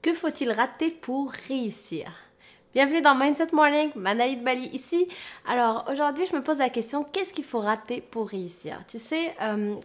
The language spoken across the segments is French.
Que faut-il rater pour réussir? Bienvenue dans Mindset Morning, Manali de Bali ici. Alors aujourd'hui je me pose la question, qu'est-ce qu'il faut rater pour réussir? Tu sais,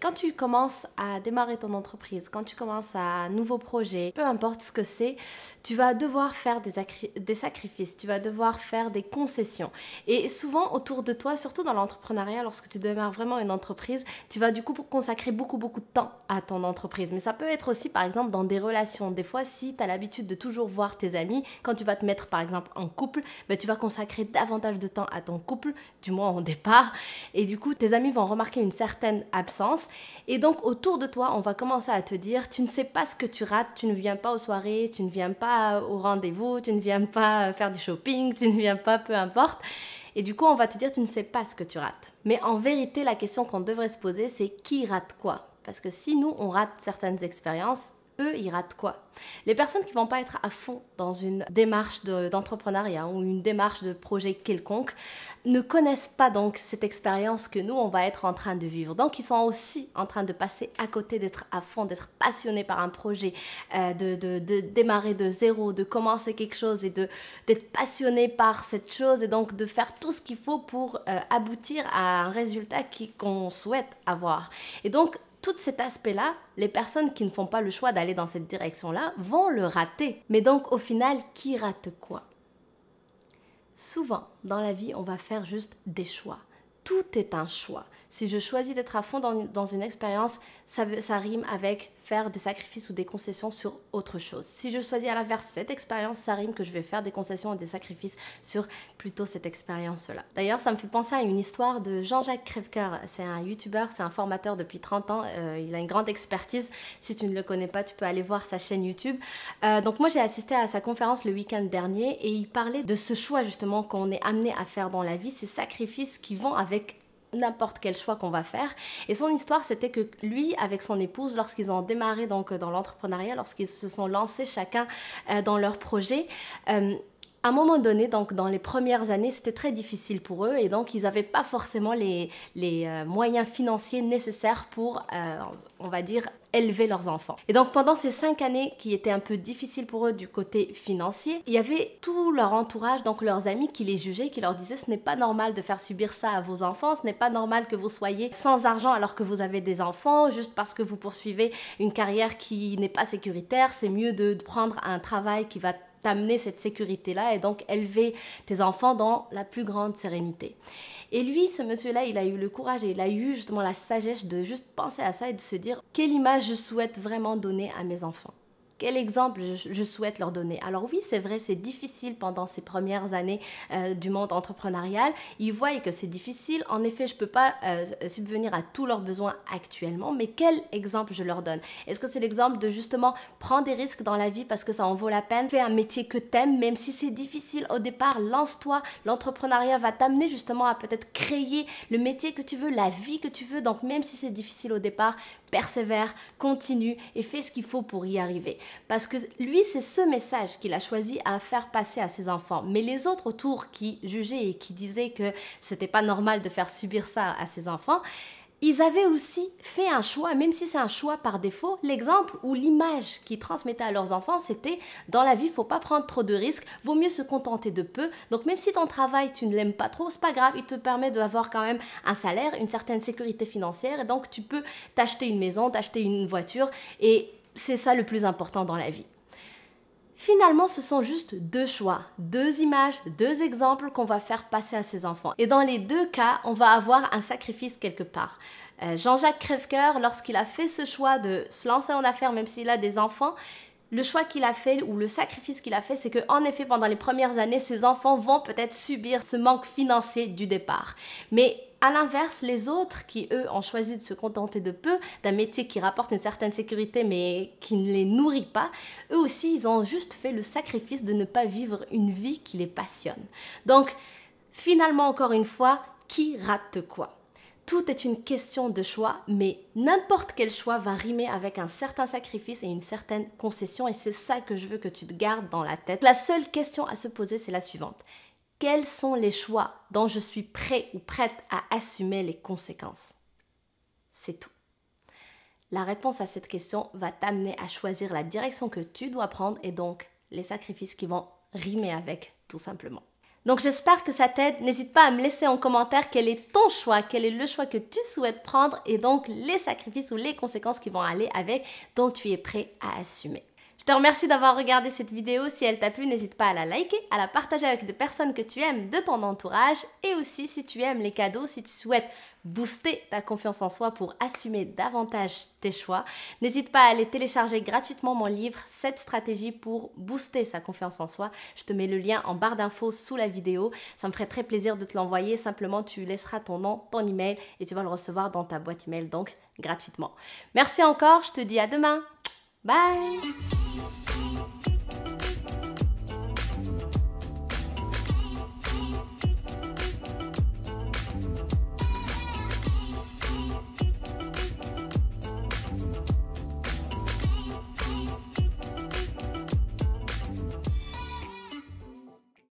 quand tu commences à démarrer ton entreprise, quand tu commences un nouveau projet, peu importe ce que c'est, tu vas devoir faire des sacrifices, tu vas devoir faire des concessions. Et souvent autour de toi, surtout dans l'entrepreneuriat, lorsque tu démarres vraiment une entreprise, tu vas du coup consacrer beaucoup de temps à ton entreprise. Mais ça peut être aussi par exemple dans des relations. Des fois, si tu as l'habitude de toujours voir tes amis, quand tu vas te mettre par exemple en couple, tu vas consacrer davantage de temps à ton couple, du moins au départ, et du coup tes amis vont remarquer une certaine absence, et donc autour de toi on va commencer à te dire tu ne sais pas ce que tu rates, tu ne viens pas aux soirées, tu ne viens pas au rendez-vous, tu ne viens pas faire du shopping, tu ne viens pas, peu importe, et du coup on va te dire tu ne sais pas ce que tu rates. Mais en vérité la question qu'on devrait se poser c'est qui rate quoi? Parce que si nous on rate certaines expériences, eux, ils ratent quoi? Les personnes qui ne vont pas être à fond dans une démarche d'entrepreneuriat ou une démarche de projet quelconque ne connaissent pas donc cette expérience que nous, on va être en train de vivre. Donc, ils sont aussi en train de passer à côté d'être à fond, d'être passionnés par un projet, de démarrer de zéro, de commencer quelque chose et d'être passionnés par cette chose et donc de faire tout ce qu'il faut pour aboutir à un résultat qu'on souhaite avoir. Et donc, tout cet aspect-là, les personnes qui ne font pas le choix d'aller dans cette direction-là vont le rater. Mais donc, au final, qui rate quoi? Souvent, dans la vie, on va faire juste des choix. Tout est un choix. Si je choisis d'être à fond dans une expérience, ça rime avec faire des sacrifices ou des concessions sur autre chose. Si je choisis à l'inverse cette expérience, ça rime que je vais faire des concessions et des sacrifices sur plutôt cette expérience-là. D'ailleurs, ça me fait penser à une histoire de Jean-Jacques Crèvecoeur. C'est un youtubeur, c'est un formateur depuis 30 ans. Il a une grande expertise. Si tu ne le connais pas, tu peux aller voir sa chaîne YouTube. Donc moi, j'ai assisté à sa conférence le week-end dernier et il parlait de ce choix justement qu'on est amené à faire dans la vie, ces sacrifices qui vont avec n'importe quel choix qu'on va faire. Et son histoire, c'était que lui, avec son épouse, lorsqu'ils ont démarré donc dans l'entrepreneuriat, lorsqu'ils se sont lancés chacun dans leur projet, à un moment donné, donc dans les premières années, c'était très difficile pour eux et donc ils n'avaient pas forcément les moyens financiers nécessaires pour, on va dire, élever leurs enfants. Et donc pendant ces 5 années qui étaient un peu difficiles pour eux du côté financier, il y avait tout leur entourage, donc leurs amis qui les jugeaient, qui leur disaient ce n'est pas normal de faire subir ça à vos enfants, ce n'est pas normal que vous soyez sans argent alors que vous avez des enfants, juste parce que vous poursuivez une carrière qui n'est pas sécuritaire, c'est mieux de prendre un travail qui va t'amener cette sécurité-là et donc élever tes enfants dans la plus grande sérénité. Et lui, ce monsieur-là, il a eu le courage et il a eu justement la sagesse de juste penser à ça et de se dire quelle image je souhaite vraiment donner à mes enfants. Quel exemple je souhaite leur donner? Alors oui, c'est vrai, c'est difficile pendant ces premières années du monde entrepreneurial. Ils voient que c'est difficile. En effet, je ne peux pas subvenir à tous leurs besoins actuellement, mais quel exemple je leur donne? Est-ce que c'est l'exemple de justement prendre des risques dans la vie parce que ça en vaut la peine? Fais un métier que t'aimes, même si c'est difficile au départ, lance-toi. L'entrepreneuriat va t'amener justement à peut-être créer le métier que tu veux, la vie que tu veux. Donc même si c'est difficile au départ, persévère, continue et fais ce qu'il faut pour y arriver. Parce que lui, c'est ce message qu'il a choisi à faire passer à ses enfants. Mais les autres autour qui jugeaient et qui disaient que c'était pas normal de faire subir ça à ses enfants, ils avaient aussi fait un choix, même si c'est un choix par défaut. L'exemple ou l'image qu'ils transmettaient à leurs enfants, c'était dans la vie, il ne faut pas prendre trop de risques, vaut mieux se contenter de peu. Donc même si ton travail, tu ne l'aimes pas trop, c'est pas grave, il te permet d'avoir quand même un salaire, une certaine sécurité financière. Et donc tu peux t'acheter une maison, t'acheter une voiture et c'est ça le plus important dans la vie. Finalement, ce sont juste deux choix, deux images, deux exemples qu'on va faire passer à ses enfants. Et dans les deux cas, on va avoir un sacrifice quelque part. Jean-Jacques Crèvecoeur, lorsqu'il a fait ce choix de se lancer en affaires, même s'il a des enfants, le choix qu'il a fait ou le sacrifice qu'il a fait, c'est qu'en effet, pendant les premières années, ses enfants vont peut-être subir ce manque financier du départ. Mais à l'inverse, les autres qui, eux, ont choisi de se contenter de peu, d'un métier qui rapporte une certaine sécurité mais qui ne les nourrit pas, eux aussi, ils ont juste fait le sacrifice de ne pas vivre une vie qui les passionne. Donc, finalement, encore une fois, qui rate quoi? Tout est une question de choix, mais n'importe quel choix va rimer avec un certain sacrifice et une certaine concession, et c'est ça que je veux que tu te gardes dans la tête. La seule question à se poser, c'est la suivante. Quels sont les choix dont je suis prêt ou prête à assumer les conséquences? C'est tout. La réponse à cette question va t'amener à choisir la direction que tu dois prendre et donc les sacrifices qui vont rimer avec, tout simplement. Donc j'espère que ça t'aide. N'hésite pas à me laisser en commentaire quel est ton choix, quel est le choix que tu souhaites prendre et donc les sacrifices ou les conséquences qui vont aller avec, dont tu es prêt à assumer. Je te remercie d'avoir regardé cette vidéo. Si elle t'a plu, n'hésite pas à la liker, à la partager avec des personnes que tu aimes de ton entourage et aussi si tu aimes les cadeaux, si tu souhaites booster ta confiance en soi pour assumer davantage tes choix, n'hésite pas à aller télécharger gratuitement mon livre 7 stratégies pour booster sa confiance en soi. Je te mets le lien en barre d'infos sous la vidéo. Ça me ferait très plaisir de te l'envoyer. Simplement, tu laisseras ton nom, ton email et tu vas le recevoir dans ta boîte email, donc gratuitement. Merci encore, je te dis à demain. Bye!